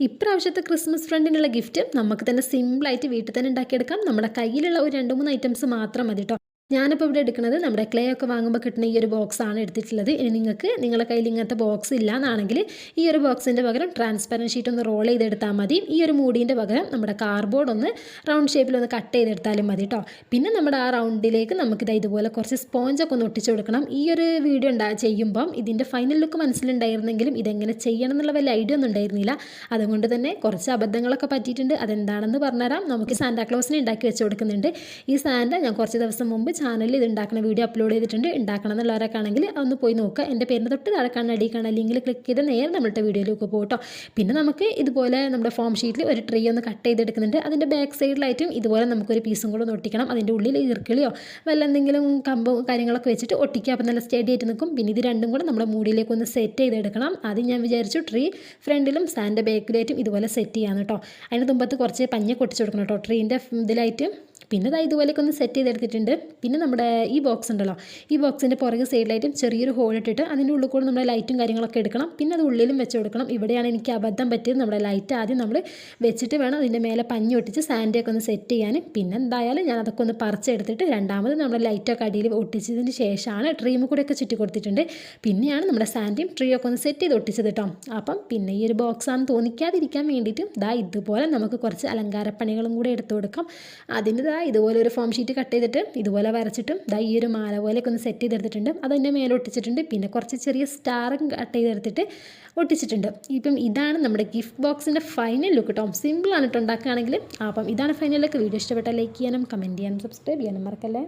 ഇപ്രാവശ്യത്തെ Christmas ഫ്രണ്ടിനുള്ള gift നമുക്ക് തന്നെ സിമ്പിളായിട്ട് വീട്ടിൽ തന്നെ ഉണ്ടാക്കിയെടുക്കാം. നമ്മുടെ കയ്യിലുള്ള ഒരു 2-3 ഐറ്റംസ് മാത്രം മതി കേട്ടോ. ഞാനിപ്പോൾ ഇവിടെ എടുക്കുന്നത് നമ്മുടെ ക്ലേ ഒക്കെ വാങ്ങുമ്പോൾ കിട്ടുന്ന ഈ ഒരു ബോക്സാണ് എടുത്തിട്ടുള്ളത്. ഇനി നിങ്ങൾക്ക് നിങ്ങളുടെ കയ്യിൽ ഇങ്ങനത്തെ ബോക്സ് ഇല്ല എന്നാണെങ്കിൽ ഈ ഒരു ബോക്സിൻ്റെ പകരം ട്രാൻസ്പെറൻറ്റ് ഷീറ്റ് ഒന്ന് റോൾ ചെയ്തെടുത്താൽ മതി. ഈ ഒരു മൂടീൻ്റെ പകരം നമ്മുടെ കാർഡ്ബോർഡ് ഒന്ന് റൗണ്ട് ഷേപ്പിൽ ഒന്ന് കട്ട് ചെയ്തെടുത്താലും മതി കേട്ടോ. പിന്നെ നമ്മുടെ ആ റൗണ്ടിലേക്ക് നമുക്കിത് ഇതുപോലെ കുറച്ച് സ്പോഞ്ചൊക്കെ ഒന്ന് ഒട്ടിച്ചു കൊടുക്കണം. ഈ ഒരു വീഡിയോ ചെയ്യുമ്പം ഇതിൻ്റെ ഫൈനൽ ലുക്ക് മനസ്സിലുണ്ടായിരുന്നെങ്കിലും ഇതെങ്ങനെ ചെയ്യണം എന്നുള്ള വലിയ ഐഡിയ ഒന്നും ഉണ്ടായിരുന്നില്ല. അതുകൊണ്ട് തന്നെ കുറച്ച് അബദ്ധങ്ങളൊക്കെ പറ്റിയിട്ടുണ്ട്. അതെന്താണെന്ന് പറഞ്ഞുതരാം. നമുക്ക് സാന്റാക്ലോസിനെ ഉണ്ടാക്കി വെച്ച് കൊടുക്കുന്നുണ്ട്. ഈ സാന്റ ഞാൻ കുറച്ച് ദിവസം മുമ്പ് ചാനലിൽ ഇത് ഉണ്ടാക്കുന്ന വീഡിയോ അപ്ലോഡ് ചെയ്തിട്ടുണ്ട്. ഉണ്ടാക്കണം എന്നുള്ളവരൊക്കെ ആണെങ്കിൽ അതൊന്ന് പോയി നോക്കുക. എൻ്റെ പേരിന് തൊട്ട് താഴെ കാണുന്ന അടി കാണാൻ ലിങ്കിൽ ക്ലിക്ക് ചെയ്ത് നേരെ നമ്മളുടെ വീഡിയോയിലേക്ക് പോകട്ടോ. പിന്നെ നമുക്ക് ഇതുപോലെ നമ്മുടെ ഫോം ഷീറ്റിൽ ഒരു ട്രീ ഒന്ന് കട്ട് ചെയ്തെടുക്കുന്നുണ്ട്. അതിൻ്റെ ബാക്ക് സൈഡിലായിട്ടും ഇതുപോലെ നമുക്കൊരു പീസും കൂടെ ഒന്ന് ഒട്ടിക്കണം. അതിൻ്റെ ഉള്ളിൽ ഈർക്കിളിയോ വല്ല എന്തെങ്കിലും കമ്പോ കാര്യങ്ങളൊക്കെ വെച്ചിട്ട് ഒട്ടിക്കുക. അപ്പം നല്ല സ്റ്റഡി ആയിട്ട് നിൽക്കും. പിന്നെ ഇത് രണ്ടും കൂടെ നമ്മുടെ മൂടിയിലേക്ക് ഒന്ന് സെറ്റ് ചെയ്തെടുക്കണം. ആദ്യം ഞാൻ വിചാരിച്ചു ട്രീ ഫ്രണ്ടിലും സാൻ്റെ ബാക്കിലായിട്ടും ഇതുപോലെ സെറ്റ് ചെയ്യാമെന്ന് കേട്ടോ. അതിന് തുമ്പത്ത് കുറച്ച് പഞ്ഞൊക്കെ ഒട്ടിച്ച് കൊടുക്കണം കേട്ടോ ട്രീൻ്റെ ഇതിലായിട്ട്. പിന്നെ ഇതാ ഇതുപോലെയൊക്കെ ഒന്ന് സെറ്റ് ചെയ്തെടുത്തിട്ടുണ്ട്. പിന്നെ നമ്മുടെ ഈ ബോക്സ് ഉണ്ടല്ലോ, ഈ ബോക്സിൻ്റെ പുറകെ സൈഡിലായിട്ടും ചെറിയൊരു ഹോൾ ഇട്ടിട്ട് അതിൻ്റെ ഉള്ളിൽ കൂടെ നമ്മുടെ ലൈറ്റും കാര്യങ്ങളൊക്കെ എടുക്കണം. പിന്നെ അത് ഉള്ളിലും വെച്ച് കൊടുക്കണം. ഇവിടെയാണ് എനിക്ക് അബദ്ധം പറ്റിയത്. നമ്മുടെ ലൈറ്റ് ആദ്യം നമ്മൾ വെച്ചിട്ട് വേണം അതിൻ്റെ മേലെ പഞ്ഞി ഒട്ടിച്ച് സാൻഡൊക്കെ ഒന്ന് സെറ്റ് ചെയ്യാൻ. പിന്നെ എന്തായാലും ഞാൻ അതൊക്കെ ഒന്ന് പറിച്ചെടുത്തിട്ട് രണ്ടാമത് നമ്മുടെ ലൈറ്റൊക്കെ അടിയിൽ ഒട്ടിച്ചതിന് ശേഷമാണ് ട്രീം കൂടെയൊക്കെ ചുറ്റി കൊടുത്തിട്ടുണ്ട്. പിന്നെയാണ് നമ്മുടെ സാൻഡയും ട്രീ ഒക്കെ ഒന്ന് സെറ്റ് ചെയ്ത് ഒട്ടിച്ചത് കേട്ടോ. അപ്പം പിന്നെ ഈ ഒരു ബോക്സാണെന്ന് തോന്നിക്കാതിരിക്കാൻ വേണ്ടിയിട്ട് ദാ ഇതുപോലെ നമുക്ക് കുറച്ച് അലങ്കാരപ്പണികളും കൂടെ എടുത്തു കൊടുക്കാം. അതിൻ്റെ ഇതുപോലെ ഒരു ഫോം ഷീറ്റ് കട്ട് ചെയ്തിട്ട് ഇതുപോലെ വരച്ചിട്ടും ദാ ഈ ഒരു മാല പോലെയൊക്കെ ഒന്ന് സെറ്റ് ചെയ്തെടുത്തിട്ടുണ്ട്. അതിൻ്റെ മേലെ ഒട്ടിച്ചിട്ടുണ്ട്. പിന്നെ കുറച്ച് ചെറിയ സ്റ്റാറും കട്ട് ചെയ്തെടുത്തിട്ട് ഒട്ടിച്ചിട്ടുണ്ട്. ഇപ്പം ഇതാണ് നമ്മുടെ ഗിഫ്റ്റ് ബോക്സിൻ്റെ ഫൈനൽ ലുക്ക് കേട്ടോ. സിമ്പിളാണ് കേട്ടോ ഉണ്ടാക്കുകയാണെങ്കിൽ. അപ്പം ഇതാണ് ഫൈനൽ ലുക്ക്. വീഡിയോ ഇഷ്ടപ്പെട്ടാൽ ലൈക്ക് ചെയ്യാനും കമൻറ്റ് ചെയ്യാനും സബ്സ്ക്രൈബ് ചെയ്യാനും മറക്കല്ലേ.